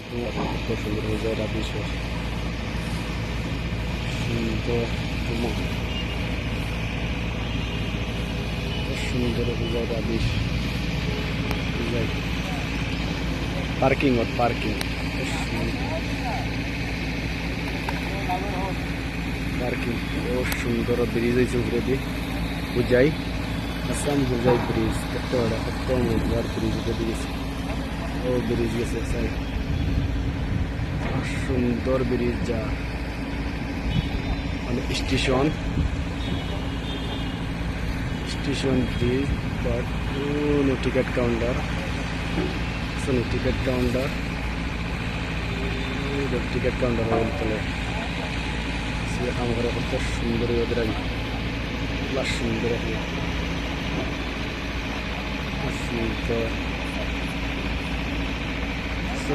কত সুন্দর জায়গা বিশেষ সুন্দর সুন্দর জায়গা বিশ পার্কিং পার্কিং পার্কিং ও সুন্দর ব্রিজ হয়েছে উপরে দিয়ে বুঝাই আসাম বুঝাই ব্রিজ কত বড় কত মজার ব্রিজ উপরে গেছে ও ব্রিজ গেছে সাইড সুন্দর ব্রিজ যা মানে station station bridge but ticket counter ticket counter ticket counter বলতে আমার কত সুন্দর ওদের সুন্দর সুন্দর